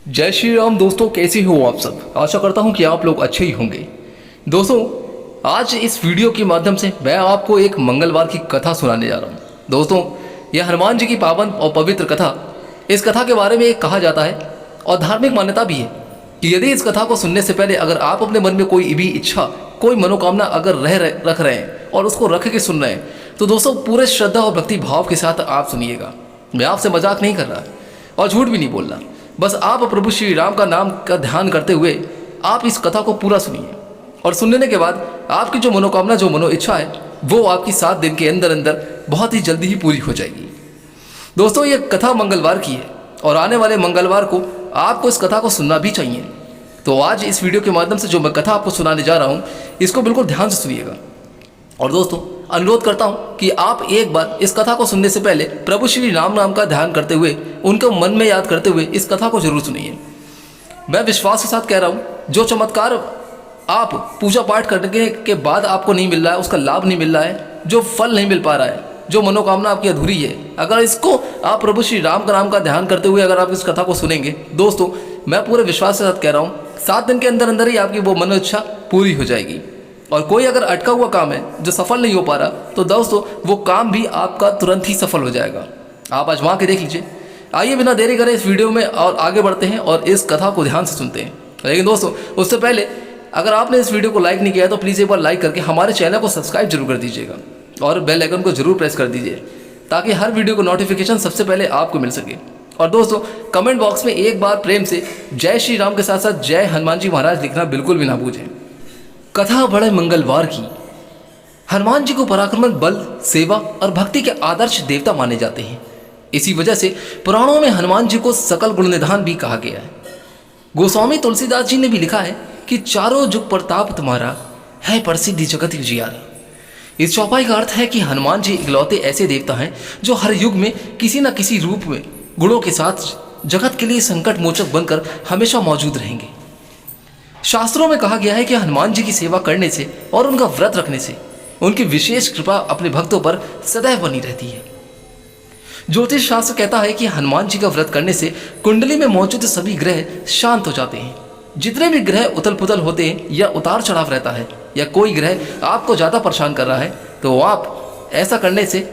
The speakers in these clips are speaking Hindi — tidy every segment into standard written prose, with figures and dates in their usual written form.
जय श्री राम दोस्तों, कैसे हो आप सब। आशा करता हूं कि आप लोग अच्छे ही होंगे। दोस्तों, आज इस वीडियो के माध्यम से मैं आपको एक मंगलवार की कथा सुनाने जा रहा हूं। दोस्तों, यह हनुमान जी की पावन और पवित्र कथा। इस कथा के बारे में एक कहा जाता है और धार्मिक मान्यता भी है कि यदि इस कथा को सुनने से पहले अगर आप अपने मन में कोई भी इच्छा, कोई मनोकामना अगर रख रहे हैं और उसको रख के सुन रहे हैं, तो दोस्तों पूरे श्रद्धा और भक्ति भाव के साथ आप सुनिएगा। मैं आपसे मजाक नहीं कर रहा और झूठ भी नहीं बोल रहा। बस आप प्रभु श्री राम का नाम का ध्यान करते हुए आप इस कथा को पूरा सुनिए और सुनने के बाद आपकी जो मनोकामना, जो मनो इच्छा है, वो आपकी 7 दिन के अंदर अंदर बहुत ही जल्दी ही पूरी हो जाएगी। दोस्तों, ये कथा मंगलवार की है और आने वाले मंगलवार को आपको इस कथा को सुनना भी चाहिए। तो आज इस वीडियो के माध्यम से जो मैं कथा आपको सुनाने जा रहा हूँ, इसको बिल्कुल ध्यान से सुनिएगा। और दोस्तों, अनुरोध करता हूँ कि आप एक बार इस कथा को सुनने से पहले प्रभु श्री राम नाम का ध्यान करते हुए, उनको मन में याद करते हुए इस कथा को जरूर सुनिए। मैं विश्वास के साथ कह रहा हूँ, जो चमत्कार आप पूजा पाठ करने के बाद आपको नहीं मिल रहा है, उसका लाभ नहीं मिल रहा है, जो फल नहीं मिल पा रहा है, जो मनोकामना आपकी अधूरी है, अगर इसको आप प्रभु श्री राम का नाम का ध्यान करते हुए अगर आप इस कथा को सुनेंगे, दोस्तों मैं पूरे विश्वास के साथ कह रहा हूँ, 7 दिन के अंदर अंदर ही आपकी वो मनो इच्छा पूरी हो जाएगी। और कोई अगर अटका हुआ काम है जो सफल नहीं हो पा रहा, तो दोस्तों वो काम भी आपका तुरंत ही सफल हो जाएगा। आप आजमा के देख लीजिए। आइए बिना देरी करें इस वीडियो में और आगे बढ़ते हैं और इस कथा को ध्यान से सुनते हैं। लेकिन दोस्तों, उससे पहले अगर आपने इस वीडियो को लाइक नहीं किया तो प्लीज़ एक बार लाइक करके हमारे चैनल को सब्सक्राइब जरूर कर दीजिएगा और बेल आइकन को जरूर प्रेस कर दीजिए, ताकि हर वीडियो को नोटिफिकेशन सबसे पहले आपको मिल सके। और दोस्तों, कमेंट बॉक्स में एक बार प्रेम से जय श्री राम के साथ साथ जय हनुमान जी महाराज लिखना बिल्कुल भी ना भूलें। कथा बड़े मंगलवार की। हनुमान जी को पराक्रम, बल, सेवा और भक्ति के आदर्श देवता माने जाते हैं। इसी वजह से पुराणों में हनुमान जी को सकल गुण निधान भी कहा गया है। गोस्वामी तुलसीदास जी ने भी लिखा है कि चारों जुग प्रताप तुम्हारा है प्रसिद्धि जगत उजियारा। इस चौपाई का अर्थ है कि हनुमान जी इकलौते ऐसे देवता हैं जो हर युग में किसी न किसी रूप में गुणों के साथ जगत के लिए संकट मोचक बनकर हमेशा मौजूद रहेंगे। शास्त्रों में कहा गया है कि हनुमान जी की सेवा करने से और उनका व्रत रखने से उनकी विशेष कृपा अपने भक्तों पर सदैव बनी रहती है। ज्योतिष शास्त्र कहता है कि हनुमान जी का व्रत करने से कुंडली में मौजूद सभी ग्रह शांत हो जाते हैं। जितने भी ग्रह उथल पुथल होते हैं या उतार चढ़ाव रहता है या कोई ग्रह आपको ज़्यादा परेशान कर रहा है, तो आप ऐसा करने से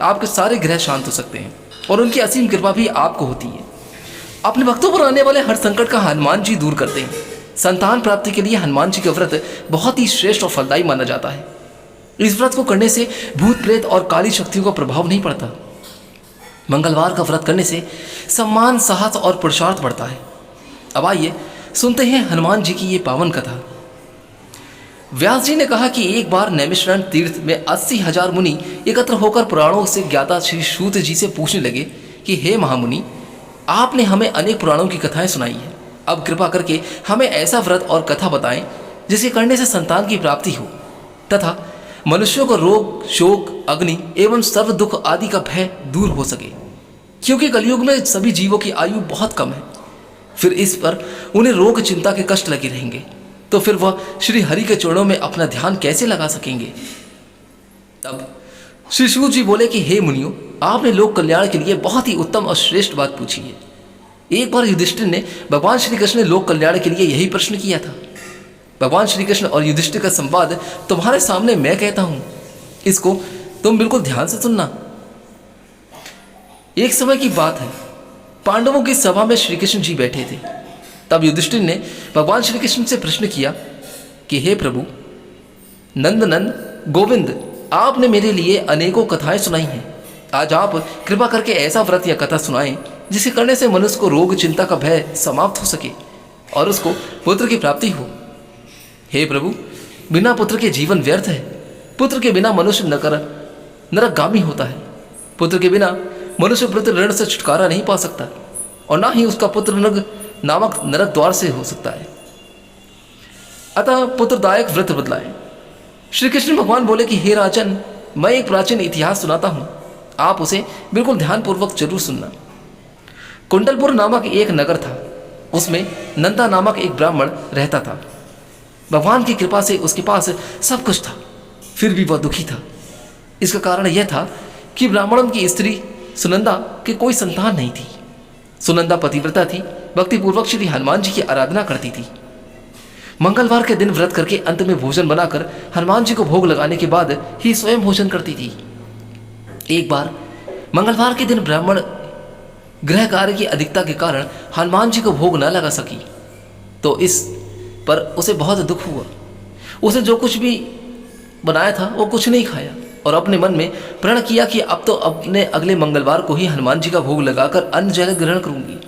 आपके सारे ग्रह शांत हो सकते हैं और उनकी असीम कृपा भी आपको होती है। अपने भक्तों पर आने वाले हर संकट का हनुमान जी दूर करते हैं। संतान प्राप्ति के लिए हनुमान जी का व्रत बहुत ही श्रेष्ठ और फलदायी माना जाता है। इस व्रत को करने से भूत प्रेत और काली शक्तियों का प्रभाव नहीं पड़ता। मंगलवार का व्रत करने से सम्मान, साहस और पुरुषार्थ बढ़ता है। अब आइए सुनते हैं हनुमान जी की ये पावन कथा। व्यास जी ने कहा कि एक बार नैमिषारण्य तीर्थ में 80,000 मुनि एकत्र होकर पुराणों से ज्ञाता श्री सूत जी से पूछने लगे कि हे महामुनि, आपने हमें अनेक पुराणों की कथाएं सुनाई हैं। अब कृपा करके हमें ऐसा व्रत और कथा बताएं जिसे करने से संतान की प्राप्ति हो तथा मनुष्यों को रोग, शोक, अग्नि एवं सर्व दुख आदि का भय दूर हो सके, क्योंकि कलयुग में सभी जीवों की आयु बहुत कम है। फिर इस पर उन्हें रोग, चिंता के कष्ट लगे रहेंगे, तो फिर वह श्री हरि के चरणों में अपना ध्यान कैसे लगा सकेंगे। तब श्री सूत जी बोले कि हे मुनियों, आपने लोक कल्याण के लिए बहुत ही उत्तम और श्रेष्ठ बात पूछी है। एक बार युधिष्ठिर ने भगवान श्री कृष्ण ने लोक कल्याण के लिए यही प्रश्न किया था। भगवान श्री कृष्ण और युधिष्ठिर का संवाद तुम्हारे सामने मैं कहता हूं, इसको तुम बिल्कुल ध्यान से सुनना। एक समय की बात है, पांडवों की सभा में श्री कृष्ण जी बैठे थे। तब युधिष्ठिर ने भगवान श्री कृष्ण से प्रश्न किया कि हे प्रभु, नंदनंद गोविंद, आपने मेरे लिए अनेकों कथाएं सुनाई हैं। आज आप कृपा करके ऐसा व्रत या कथा सुनाएं जिसे करने से मनुष्य को रोग, चिंता का भय समाप्त हो सके और उसको पुत्र की प्राप्ति हो। हे प्रभु, बिना पुत्र के जीवन व्यर्थ है। पुत्र के बिना मनुष्य नरकगामी होता है। पुत्र के बिना मनुष्य पुत्र ऋण से छुटकारा नहीं पा सकता और ना ही उसका पुत्र नरक नामक नरक द्वार से हो सकता है। अतः पुत्रदायक व्रत बदलाएं। श्री कृष्ण भगवान बोले कि हे राजन, मैं एक प्राचीन इतिहास सुनाता हूँ, आप उसे बिल्कुल ध्यानपूर्वक जरूर सुनना। कुंडलपुर नामक एक नगर था। उसमें नंदा नामक एक ब्राह्मण रहता था। भगवान की कृपा से उसके पास सब कुछ था, फिर भी वह दुखी था। इसका कारण यह था कि ब्राह्मण की स्त्री सुनंदा के कोई संतान नहीं थी। सुनंदा पतिव्रता थी भक्तिपूर्वक श्री हनुमान जी की आराधना करती थी। मंगलवार के दिन व्रत करके अंत में भोजन बनाकर हनुमान जी को भोग लगाने के बाद ही स्वयं भोजन करती थी। एक बार मंगलवार के दिन ब्राह्मण गृह कार्य की अधिकता के कारण हनुमान जी को भोग न लगा सकी, तो इस पर उसे बहुत दुख हुआ। उसे जो कुछ भी बनाया था वो कुछ नहीं खाया और अपने मन में प्रण किया कि अब तो अपने अगले मंगलवार को ही हनुमान जी का भोग लगाकर अन्न जल ग्रहण करूंगी।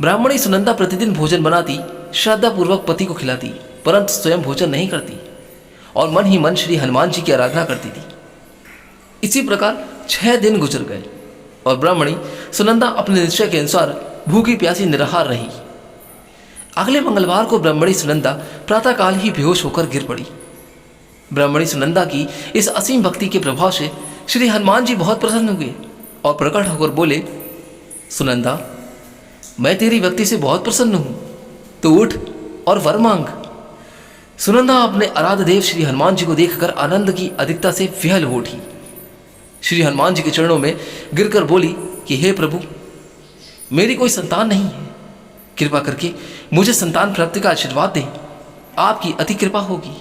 ब्राह्मणी सुनंदा प्रतिदिन भोजन बनाती, श्रद्धापूर्वक पति को खिलाती, परंतु स्वयं भोजन नहीं करती और मन ही मन श्री हनुमान जी की आराधना करती थी। इसी प्रकार 6 दिन गुजर गए और ब्राह्मणी सुनंदा अपने निश्चय के अनुसार भूखी प्यासी निराहार रही। अगले मंगलवार को ब्राह्मणी सुनंदा प्रातःकाल ही बेहोश होकर गिर पड़ी। ब्राह्मणी सुनंदा की इस असीम भक्ति के प्रभाव से श्री हनुमान जी बहुत प्रसन्न हुए और प्रकट होकर बोले, सुनंदा, मैं तेरी भक्ति से बहुत प्रसन्न हूं, तो उठ और वर मांग। सुनंदा अपने आराध्य देव श्री हनुमान जी को देखकर आनंद की अधिकता से विह्वल हो उठी। श्री हनुमान जी के चरणों में गिरकर बोली कि हे प्रभु, मेरी कोई संतान नहीं है, कृपा करके मुझे संतान प्राप्ति का आशीर्वाद दें, आपकी अति कृपा होगी।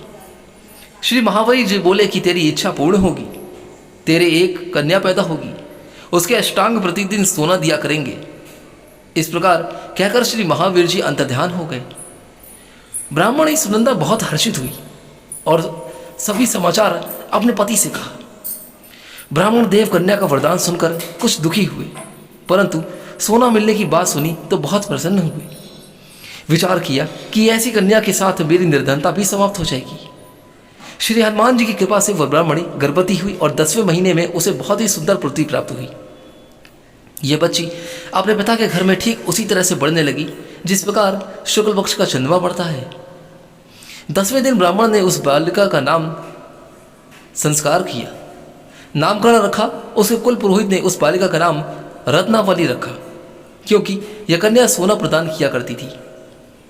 श्री महावीर जी बोले कि तेरी इच्छा पूर्ण होगी, तेरे एक कन्या पैदा होगी, उसके अष्टांग प्रतिदिन सोना दिया करेंगे। इस प्रकार कहकर श्री महावीर जी अंतर्ध्यान हो गए। ब्राह्मणी सुनंदा बहुत हर्षित हुई और सभी समाचार अपने पति से कहा। ब्राह्मण देव कन्या का वरदान सुनकर कुछ दुखी हुए, परंतु सोना मिलने की बात सुनी तो बहुत प्रसन्न हुए। विचार किया कि ऐसी कन्या के साथ मेरी निर्धनता भी समाप्त हो जाएगी। श्री हनुमान जी की कृपा से वह ब्राह्मणी गर्भवती हुई और 10वें महीने में उसे बहुत ही सुंदर पुत्री प्राप्त हुई। यह बच्ची अपने पिता के घर में ठीक उसी तरह से बढ़ने लगी जिस प्रकार शुक्ल पक्ष का चंद्रमा बढ़ता है। 10वें दिन ब्राह्मण ने उस बालिका का नाम संस्कार किया। नामकरण रखा। उसके कुल पुरोहित ने उस बालिका का नाम रत्नावली रखा, क्योंकि यह कन्या सोना प्रदान किया करती थी।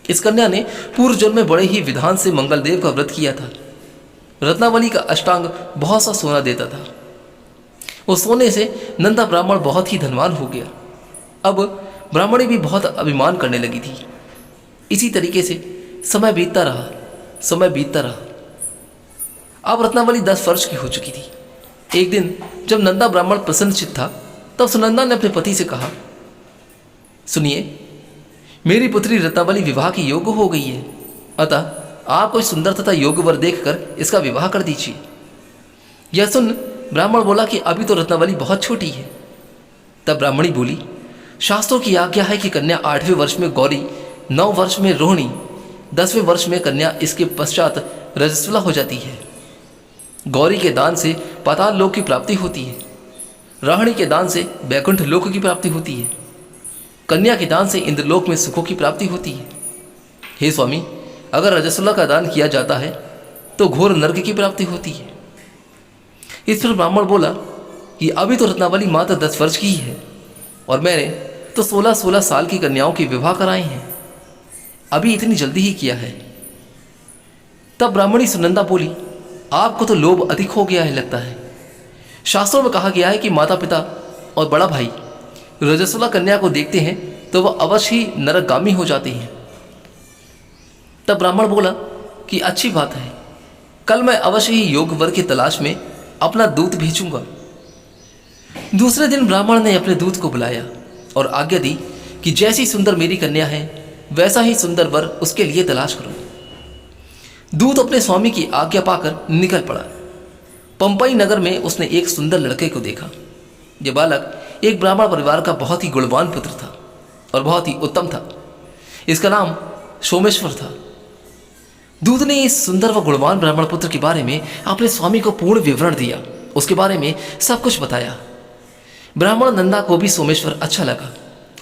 इस कन्या ने पूर्व जन्म में बड़े ही विधान से मंगलदेव का व्रत किया था। रत्नावली का अष्टांग बहुत सा सोना देता था। उस सोने से नंदा ब्राह्मण बहुत ही धनवान हो गया। अब ब्राह्मणी भी बहुत अभिमान करने लगी थी। इसी तरीके से समय बीतता रहा। अब रत्नावली 10 वर्ष की हो चुकी थी। एक दिन जब नंदा ब्राह्मण प्रसन्नचित्त था, तब सुनंदा ने अपने पति से कहा, सुनिए, मेरी पुत्री रत्नावली विवाह की योग्य हो गई है, अतः आप कोई सुंदर तथा योग्य वर देखकर इसका विवाह कर दीजिए। यह सुन ब्राह्मण बोला कि अभी तो रत्नावली बहुत छोटी है। तब ब्राह्मणी बोली, शास्त्रों की आज्ञा है कि कन्या 8वें वर्ष में गौरी, 9 वर्ष में रोहिणी, 10वें वर्ष में कन्या, इसके पश्चात रजस्वला हो जाती है। गौरी के दान से पाताल लोक की प्राप्ति होती है, रोहिणी के दान से बैकुंठ लोक की प्राप्ति होती है, कन्या के दान से इंद्रलोक में सुखों की प्राप्ति होती है। हे स्वामी, अगर रजस्वला का दान किया जाता है तो घोर नरक की प्राप्ति होती है। इस पर ब्राह्मण बोला कि अभी तो रत्नावली मात्र 10 वर्ष की ही है और मैंने तो 16-16 साल की कन्याओं के विवाह कराए हैं, अभी इतनी जल्दी ही किया है। तब ब्राह्मणी सुनंदा बोली, आपको तो लोभ अधिक हो गया है लगता है। शास्त्रों में कहा गया है कि माता पिता और बड़ा भाई रजस्वला कन्या को देखते हैं तो वह अवश्य ही नरकगामी हो जाते हैं। तब ब्राह्मण बोला कि अच्छी बात है, कल मैं अवश्य ही योग वर की तलाश में अपना दूत भेजूंगा। दूसरे दिन ब्राह्मण ने अपने दूत को बुलाया और आज्ञा दी कि जैसी सुंदर मेरी कन्या है वैसा ही सुंदर वर उसके लिए तलाश करो। दूत अपने स्वामी की आज्ञा पाकर निकल पड़ा। पंपई नगर में उसने एक सुंदर लड़के को देखा। यह बालक एक ब्राह्मण परिवार का बहुत ही गुणवान पुत्र था और बहुत ही उत्तम था। इसका नाम सोमेश्वर था। दूत ने इस सुंदर व गुणवान ब्राह्मण पुत्र के बारे में अपने स्वामी को पूर्ण विवरण दिया, उसके बारे में सब कुछ बताया। ब्राह्मण नंदा को भी सोमेश्वर अच्छा लगा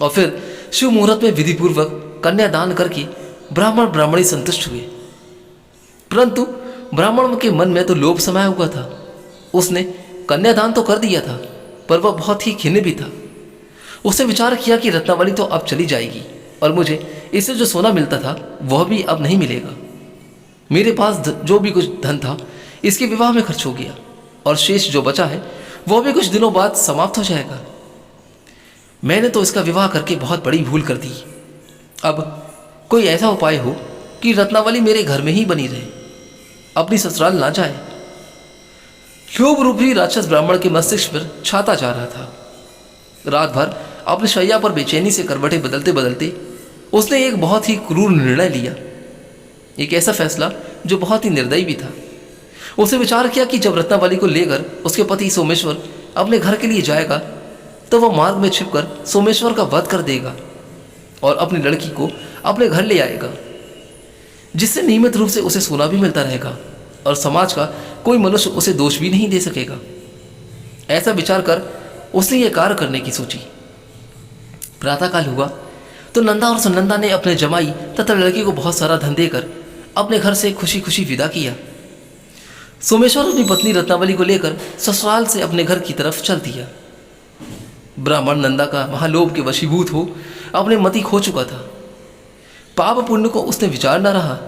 और फिर शिव मुहूर्त में विधिपूर्वक कन्यादान करके ब्राह्मण ब्राह्मणी संतुष्ट हुए। परंतु ब्राह्मण के मन में तो लोभ समाया हुआ था। उसने कन्यादान तो कर दिया था, पर वह बहुत ही खिन्न भी था। उसने विचार किया कि रत्नावली तो अब चली जाएगी और मुझे इससे जो सोना मिलता था वह भी अब नहीं मिलेगा। मेरे पास जो भी कुछ धन था इसके विवाह में खर्च हो गया और शेष जो बचा है वह भी कुछ दिनों बाद समाप्त हो जाएगा। मैंने तो इसका विवाह करके बहुत बड़ी भूल कर दी। अब कोई ऐसा उपाय हो कि रत्नावली मेरे घर में ही बनी रहे, अपनी ससुराल ना जाए। क्षोभ रूपी राक्षस ब्राह्मण के मस्तिष्क पर छाता जा रहा था। रात भर अपने शैया पर बेचैनी से करवटें बदलते बदलते उसने एक बहुत ही क्रूर निर्णय लिया, एक ऐसा फैसला जो बहुत ही निर्दयी भी था। उसने विचार किया कि जब रत्नावली को लेकर उसके पति सोमेश्वर अपने घर के लिए जाएगा तो वह मार्ग में छिपकर सोमेश्वर का वध कर देगा और अपनी लड़की को अपने घर ले आएगा, जिससे नियमित रूप से उसे सोना भी मिलता रहेगा और समाज का कोई मनुष्य उसे दोष भी नहीं दे सकेगा। ऐसा विचार कर उसने यह कार्य करने की सोची। प्रातःकाल हुआ तो नंदा और सुनंदा ने अपने जमाई तथा लड़की को बहुत सारा धन देकर अपने घर से खुशी खुशी विदा किया। सोमेश्वर अपनी पत्नी रत्नावली को लेकर ससुराल से अपने घर की तरफ चल दिया। ब्राह्मण नंदा का महालोभ के वशीभूत हो अपने मति खो चुका था। पाप पुण्य को उसने विचार न रहा।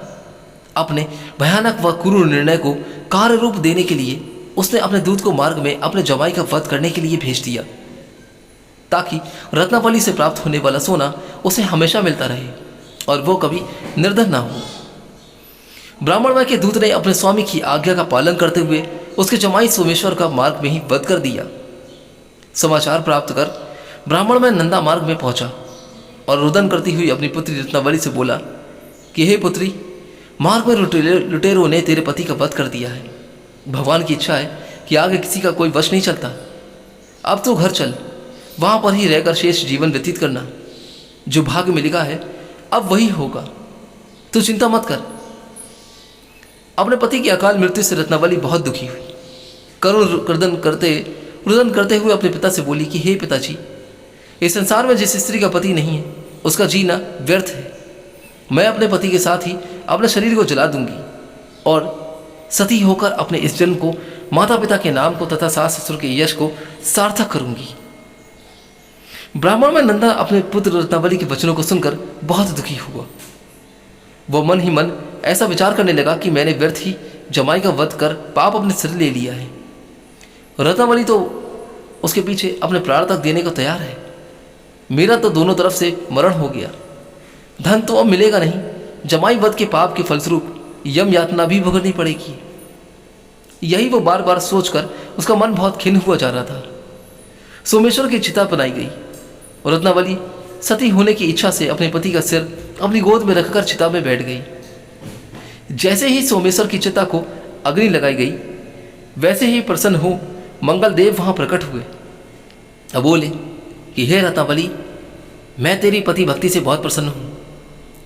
अपने भयानक व क्रूर निर्णय को कार्य रूप देने के लिए उसने अपने दूत को मार्ग में अपने जमाई का वध करने के लिए भेज दिया, ताकि रत्नावली से प्राप्त होने वाला सोना उसे हमेशा मिलता रहे और वो कभी निर्धन ना हो। ब्राह्मणमय के दूत ने अपने स्वामी की आज्ञा का पालन करते हुए उसके जमाई सोमेश्वर का मार्ग में ही वध कर दिया। समाचार प्राप्त कर ब्राह्मणमय नंदा मार्ग में पहुंचा और रुदन करती हुई अपनी पुत्री रत्नावली से बोला कि हे पुत्री, मार्ग में लुटेरों ने तेरे पति का वध कर दिया है। भगवान की इच्छा है कि आगे किसी का कोई वश नहीं चलता। अब तो घर चल, वहां पर ही रहकर शेष जीवन व्यतीत करना। जो भाग्य में लिखा है अब वही होगा, तू चिंता मत कर। अपने पति की अकाल मृत्यु से रत्नावली बहुत दुखी हुई। करुण रुदन करते हुए अपने पिता से बोली कि हे पिताजी, इस संसार में जिस स्त्री का पति नहीं है उसका जीना व्यर्थ है। मैं अपने पति के साथ ही अपने शरीर को जला दूंगी और सती होकर अपने इस जन्म को माता पिता के नाम को तथा सास ससुर के यश को सार्थक करूंगी। ब्राह्मण में नंदा अपने पुत्र रत्नावली के वचनों को सुनकर बहुत दुखी हुआ। वह मन ही मन ऐसा विचार करने लगा कि मैंने व्यर्थ ही जमाई का वध कर पाप अपने सिर ले लिया है। रत्नावली तो उसके पीछे अपने प्राण तक देने को तैयार है। मेरा तो दोनों तरफ से मरण हो गया। धन तो अब मिलेगा नहीं, जमाई वध के पाप के फलस्वरूप यम यातना भी भुगतनी पड़ेगी। यही वो बार बार सोचकर उसका मन बहुत खिन्न हुआ जा रहा था। सोमेश्वर की चिता बनाई गई और रत्नावली सती होने की इच्छा से अपने पति का सिर अपनी गोद में रखकर चिता में बैठ गई। जैसे ही सोमेश्वर की चिता को अग्नि लगाई गई, वैसे ही प्रसन्न हो मंगलदेव वहां प्रकट हुए। अब बोले कि हे रत्नावली, मैं तेरी पति भक्ति से बहुत प्रसन्न हूं,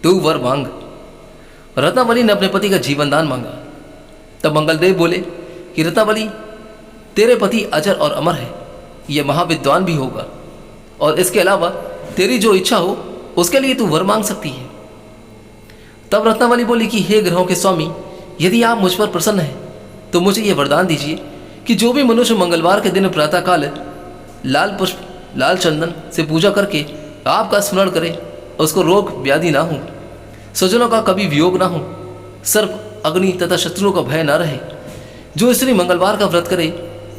तू वर मांग। रत्नावली ने अपने पति का जीवन दान मांगा। तब मंगलदेव बोले कि रत्नावली, तेरे पति अजर और अमर है, यह महाविद्वान भी होगा और इसके अलावा तेरी जो इच्छा हो उसके लिए तू वर मांग सकती है। तब रत्नावली बोली कि हे ग्रहों के स्वामी, यदि आप मुझ पर प्रसन्न हैं तो मुझे यह वरदान दीजिए कि जो भी मनुष्य मंगलवार के दिन प्रातःकाल लाल पुष्प लाल चंदन से पूजा करके आपका स्मरण करे, उसको रोग व्याधि ना हो, स्वजनों का कभी वियोग ना हो, सर्प अग्नि तथा शत्रुओं का भय ना रहे। जो स्त्री मंगलवार का व्रत करे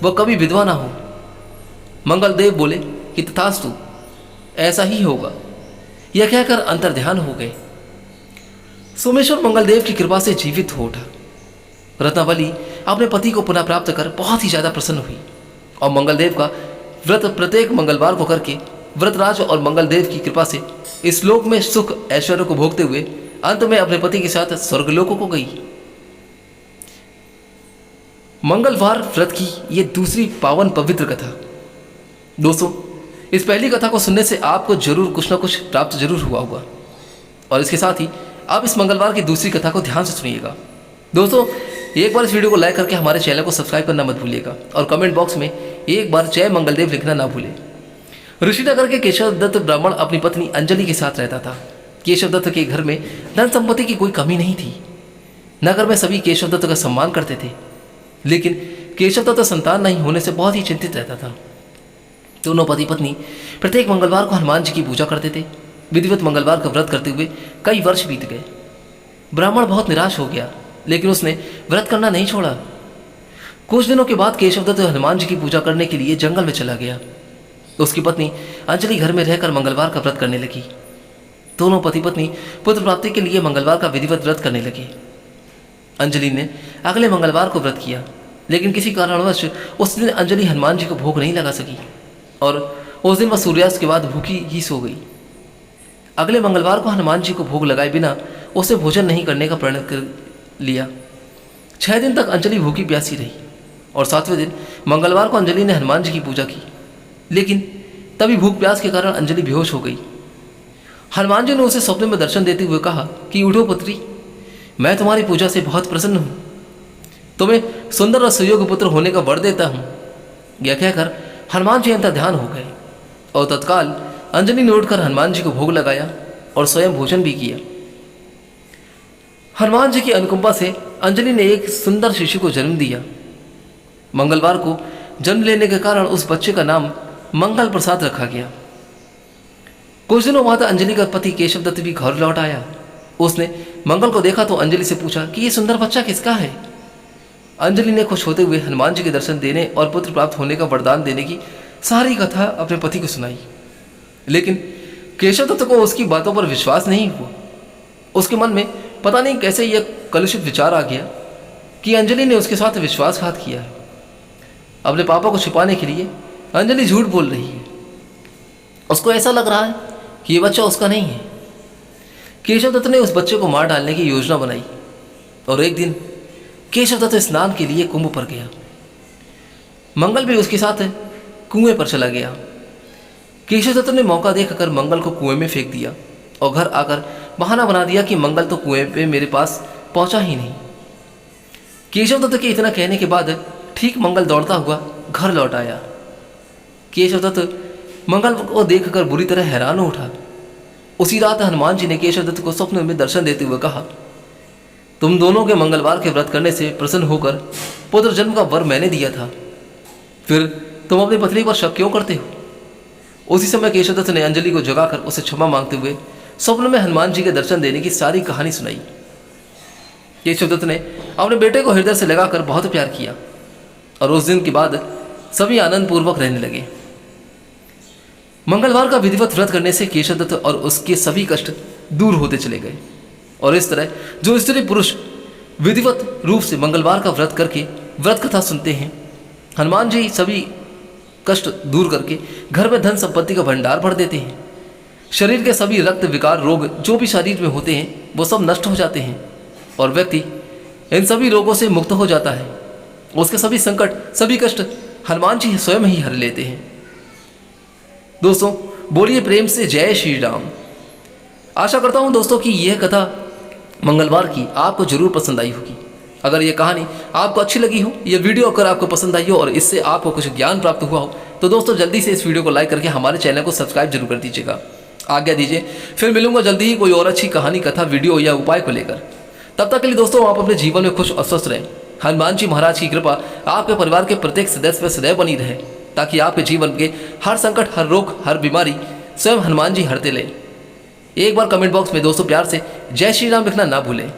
वह कभी विधवा ना हो। मंगलदेव बोले कि तथास्तु, ऐसा ही होगा। यह कहकर अंतर्ध्यान हो गए। सोमेश्वर मंगलदेव की कृपा से जीवित हो उठा। रत्नावली अपने पति को पुनः प्राप्त कर बहुत ही ज्यादा प्रसन्न हुई और मंगलदेव का व्रत प्रत्येक मंगलवार को करके व्रतराज और मंगलदेव की कृपा से इस लोक में सुख ऐश्वर्य को भोगते हुए अंत में अपने पति के साथ स्वर्गलोकों को गई। मंगलवार व्रत की यह दूसरी पावन पवित्र कथा। दोस्तों, इस पहली कथा को सुनने से आपको जरूर कुछ ना कुछ प्राप्त जरूर हुआ होगा और इसके साथ ही आप इस मंगलवार की दूसरी कथा को ध्यान से सुनिएगा। दोस्तों, एक बार इस वीडियो को लाइक करके हमारे चैनल को सब्सक्राइब करना मत भूलिएगा और कमेंट बॉक्स में एक बार जय मंगलदेव लिखना ना भूलें। ऋषिनगर के केशव दत्त ब्राह्मण अपनी पत्नी अंजलि के साथ रहता था। केशव दत्त के घर में धन संपत्ति की कोई कमी नहीं थी। नगर में सभी केशव दत्त का सम्मान करते थे, लेकिन केशव दत्त संतान नहीं होने से बहुत ही चिंतित रहता था। दोनों पति पत्नी प्रत्येक मंगलवार को हनुमान जी की पूजा करते थे। विधिवत मंगलवार का व्रत करते हुए कई वर्ष बीत गए। ब्राह्मण बहुत निराश हो गया, लेकिन उसने व्रत करना नहीं छोड़ा। कुछ दिनों के बाद केशव दत्त हनुमान जी की पूजा करने के लिए जंगल में चला गया। उसकी पत्नी अंजलि घर में रहकर मंगलवार का व्रत करने लगी। दोनों पति पत्नी पुत्र प्राप्ति के लिए मंगलवार का विधिवत व्रत करने लगे। अंजलि ने अगले मंगलवार को व्रत किया, लेकिन किसी कारणवश उस दिन अंजलि हनुमान जी को भोग नहीं लगा सकी और उस दिन वह सूर्यास्त के बाद भूखी ही सो गई। अगले मंगलवार को हनुमान जी को भोग लगाए बिना उसे भोजन नहीं करने का प्रण कर लिया। 6 दिन तक अंजलि भूखी प्यासी रही और 7वें दिन मंगलवार को अंजलि ने हनुमान जी की पूजा की, लेकिन तभी भूख प्यास के कारण अंजलि बेहोश हो गई। हनुमान जी ने उसे स्वप्न में दर्शन देते हुए कहा कि उठो पुत्री, मैं तुम्हारी पूजा से बहुत प्रसन्न हूँ, तुम्हें सुंदर और सुयोग्य पुत्र होने का वर देता हूँ। यह कहकर हनुमान जी अंतर ध्यान हो गए और तत्काल अंजलि ने उठकर हनुमान जी को भोग लगाया और स्वयं भोजन भी किया। हनुमान जी की अनुकंपा से अंजलि ने एक सुंदर शिशु को जन्म दिया। मंगलवार को जन्म लेने के कारण उस बच्चे का नाम मंगल प्रसाद रखा गया। कुछ दिनों बाद अंजलि का पति केशव दत्त भी घर लौट आया। उसने मंगल को देखा तो अंजलि से पूछा कि ये सुंदर बच्चा किसका है। अंजलि ने खुश होते हुए हनुमान जी के दर्शन देने और पुत्र प्राप्त होने का वरदान देने की सारी कथा अपने पति को सुनाई, लेकिन केशव दत्त को उसकी बातों पर विश्वास नहीं हुआ। उसके मन में पता नहीं कैसे यह कलुषित विचार आ गया कि अंजलि ने उसके साथ विश्वासघात किया है। अपने पापा को छिपाने के लिए अंजलि झूठ बोल रही है। उसको ऐसा लग रहा है कि यह बच्चा उसका नहीं है। केशव दत्त ने उस बच्चे को मार डालने की योजना बनाई और एक दिन केशव दत्त स्नान के लिए कुंभ पर गया। मंगल भी उसके साथ कुएं पर चला गया। केशव दत्त ने मौका देखकर मंगल को कुएं में फेंक दिया और घर आकर बहाना बना दिया कि मंगल तो कुएं पे मेरे पास पहुंचा ही नहीं। केशव दत्त के इतना कहने के बाद ठीक मंगल दौड़ता हुआ घर लौट आया। केशव दत्त मंगल को देखकर बुरी तरह हैरान हो उठा। उसी रात हनुमान जी ने केशव दत्त को स्वप्न में दर्शन देते हुए कहा, तुम दोनों के मंगलवार के व्रत करने से प्रसन्न होकर पुत्र जन्म का वर मैंने दिया था, फिर तुम अपनी पत्नी पर शक क्यों करते हो। उसी समय केशव दत्त ने अंजलि को जगाकर उसे क्षमा मांगते हुए स्वप्न में हनुमान जी के दर्शन देने की सारी कहानी सुनाई। केशव दत्त ने अपने बेटे को हृदय से लगाकर बहुत प्यार किया और उस दिन के बाद सभी आनंद पूर्वक रहने लगे। मंगलवार का विधिवत व्रत करने से केशव दत्त और उसके सभी कष्ट दूर होते चले गए और इस तरह जो स्त्री पुरुष विधिवत रूप से मंगलवार का व्रत करके व्रत कथा सुनते हैं, हनुमान जी सभी कष्ट दूर करके घर में धन संपत्ति का भंडार भर देते हैं। शरीर के सभी रक्त विकार रोग जो भी शरीर में होते हैं वो सब नष्ट हो जाते हैं और व्यक्ति इन सभी रोगों से मुक्त हो जाता है। उसके सभी संकट सभी कष्ट हनुमान जी स्वयं ही हर लेते हैं। दोस्तों, बोलिए प्रेम से जय श्री राम। आशा करता हूं दोस्तों कि यह कथा मंगलवार की आपको जरूर पसंद आई होगी। अगर ये कहानी आपको अच्छी लगी हो, ये वीडियो अगर आपको पसंद आई हो और इससे आपको कुछ ज्ञान प्राप्त हुआ हो, तो दोस्तों जल्दी से इस वीडियो को लाइक करके हमारे चैनल को सब्सक्राइब जरूर कर दीजिएगा। आज्ञा दीजिए, फिर मिलूंगा जल्दी ही कोई और अच्छी कहानी, कथा, वीडियो या उपाय को लेकर। तब तक के लिए दोस्तों आप अपने जीवन में खुश और स्वस्थ रहें। हनुमान जी महाराज की कृपा आपके परिवार के प्रत्येक सदस्य पर सदैव बनी रहे, ताकि आपके जीवन के हर संकट, हर रोग, हर बीमारी स्वयं हनुमान जी हरते लें। एक बार कमेंट बॉक्स में दोस्तों प्यार से जय श्री राम लिखना ना भूलें।